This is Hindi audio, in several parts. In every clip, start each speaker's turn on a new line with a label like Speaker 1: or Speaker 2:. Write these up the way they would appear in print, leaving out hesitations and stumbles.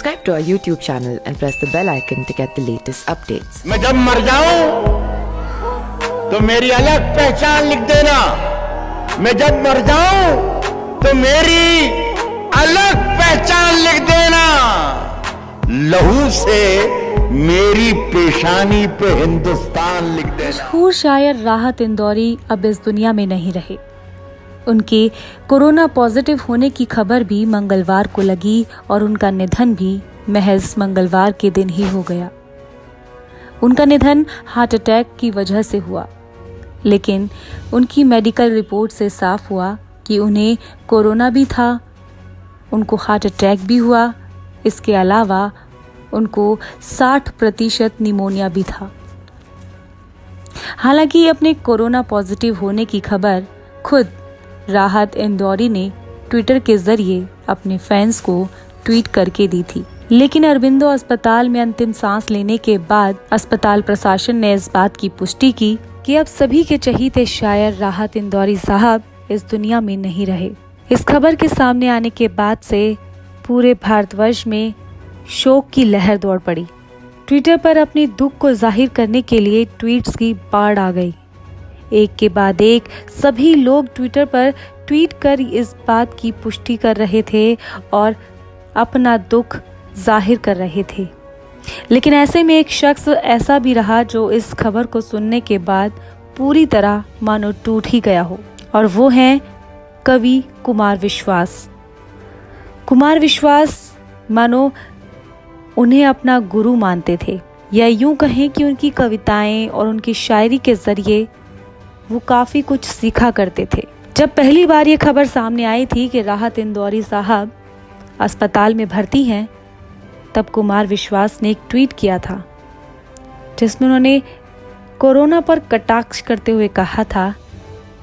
Speaker 1: Subscribe to our YouTube channel and press the bell icon to get the latest updates.
Speaker 2: मैं जब मर जाऊं तो मेरी अलग पहचान लिख देना। मैं जब मर जाऊं तो मेरी अलग पहचान लिख देना। लहू से मेरी पेशानी पे हिंदुस्तान लिख देना।
Speaker 3: मशहूर शायर राहत इंदौरी अब इस दुनिया में नहीं रहे। उनके कोरोना पॉजिटिव होने की खबर भी मंगलवार को लगी और उनका निधन भी महज मंगलवार के दिन ही हो गया। उनका निधन हार्ट अटैक की वजह से हुआ, लेकिन उनकी मेडिकल रिपोर्ट से साफ हुआ कि उन्हें कोरोना भी था, उनको हार्ट अटैक भी हुआ। इसके अलावा उनको 60% निमोनिया भी था। हालांकि अपने कोरोना पॉजिटिव होने की खबर खुद राहत इंदौरी ने ट्विटर के जरिए अपने फैंस को ट्वीट करके दी थी, लेकिन अरबिंदो अस्पताल में अंतिम सांस लेने के बाद अस्पताल प्रशासन ने इस बात की पुष्टि की कि अब सभी के चहीते शायर राहत इंदौरी साहब इस दुनिया में नहीं रहे। इस खबर के सामने आने के बाद से पूरे भारतवर्ष में शोक की लहर दौड़ पड़ी। ट्विटर पर अपने दुख को जाहिर करने के लिए ट्वीट्स की बाढ़ आ गई। एक के बाद एक सभी लोग ट्विटर पर ट्वीट कर इस बात की पुष्टि कर रहे थे और अपना दुख जाहिर कर रहे थे। लेकिन ऐसे में एक शख्स ऐसा भी रहा जो इस खबर को सुनने के बाद पूरी तरह मानो टूट ही गया हो, और वो हैं कवि कुमार विश्वास। कुमार विश्वास मानो उन्हें अपना गुरु मानते थे, या यूं कहें कि उनकी कविताएं और उनकी शायरी के जरिए वो काफ़ी कुछ सीखा करते थे। जब पहली बार ये खबर सामने आई थी कि राहत इंदौरी साहब अस्पताल में भर्ती हैं, तब कुमार विश्वास ने एक ट्वीट किया था जिसमें उन्होंने कोरोना पर कटाक्ष करते हुए कहा था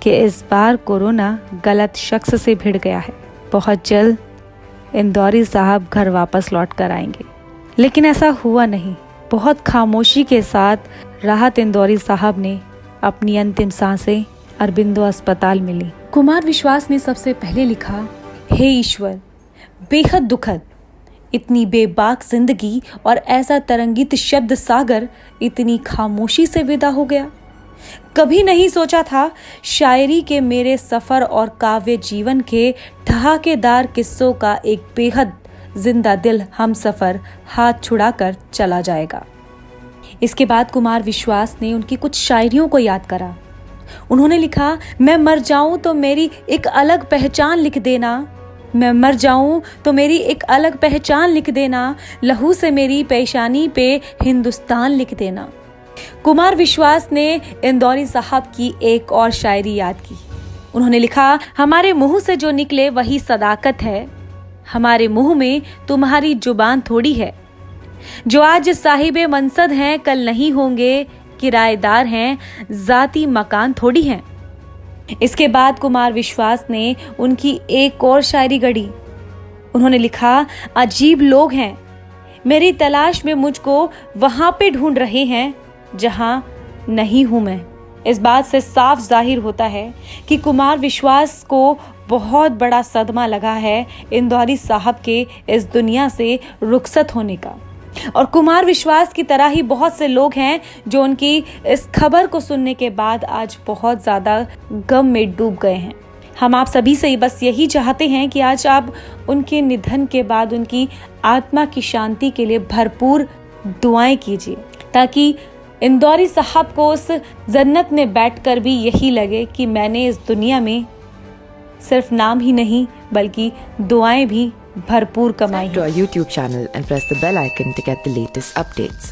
Speaker 3: कि इस बार कोरोना गलत शख्स से भिड़ गया है, बहुत जल्द इंदौरी साहब घर वापस लौट कर आएंगे। लेकिन ऐसा हुआ नहीं। बहुत खामोशी के साथ राहत इंदौरी साहब ने अपनी अंतिम सांसें अरबिंदो अस्पताल में ली। कुमार विश्वास ने सबसे पहले लिखा, हे ईश्वर, बेहद दुखद, इतनी बेबाक जिंदगी और ऐसा तरंगित शब्द सागर इतनी खामोशी से विदा हो गया। कभी नहीं सोचा था शायरी के मेरे सफर और काव्य जीवन के ठहाकेदार किस्सों का एक बेहद जिंदा दिल हम सफर हाथ छुड़ाकर चला जाएगा। इसके बाद कुमार विश्वास ने उनकी कुछ शायरियों को याद करा। उन्होंने लिखा, मैं मर जाऊं तो मेरी एक अलग पहचान लिख देना, मैं मर जाऊं तो मेरी एक अलग पहचान लिख देना, लहू से मेरी पेशानी पे हिंदुस्तान लिख देना। कुमार विश्वास ने इंदौरी साहब की एक और शायरी याद की। उन्होंने लिखा, हमारे मुंह से जो निकले वही सदाकत है, हमारे मुंह में तुम्हारी जुबान थोड़ी है, जो आज साहिबे मनसद हैं कल नहीं होंगे, किराएदार हैं जाती मकान थोड़ी हैं। इसके बाद कुमार विश्वास ने उनकी एक और शायरी गढ़ी। उन्होंने लिखा, अजीब लोग हैं, मेरी तलाश में मुझको वहां पे ढूंढ रहे हैं जहां नहीं हूं मैं। इस बात से साफ जाहिर होता है कि कुमार विश्वास को बहुत बड़ा सदमा लगा है इंदौरी साहब के इस दुनिया से रुखसत होने का। और कुमार विश्वास की तरह ही बहुत से लोग हैं जो उनकी इस खबर को सुनने के बाद आज बहुत ज़्यादा गम में डूब गए हैं। हम आप सभी से बस यही चाहते हैं कि आज आप उनके निधन के बाद उनकी आत्मा की शांति के लिए भरपूर दुआएं कीजिए, ताकि इंदौरी साहब को उस जन्नत में बैठकर भी यही लगे कि मैंने इस दुनिया में सिर्फ नाम ही नहीं बल्कि दुआएं भी भरपूर कमाई।
Speaker 1: Subscribe to our YouTube channel and press the bell icon to get the latest updates.